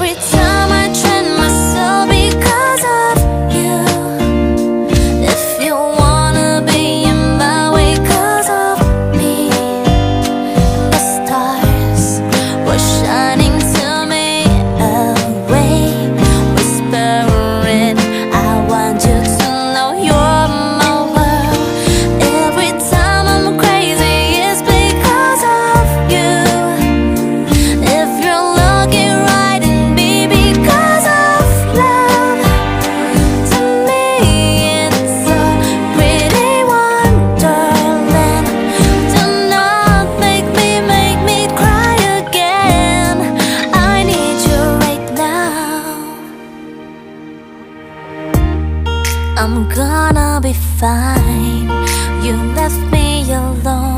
Every time I train myself because of you. If you wanna be in my way 'cause of me, the stars were shining to me away, whispering, I want you to know you're my world. Every time I'm crazy, it's because of you. If you're looking right in me because of love, to me it's a pretty wonderland. Do not make me cry again. I need you right now. I'm gonna be fine. You left me alone.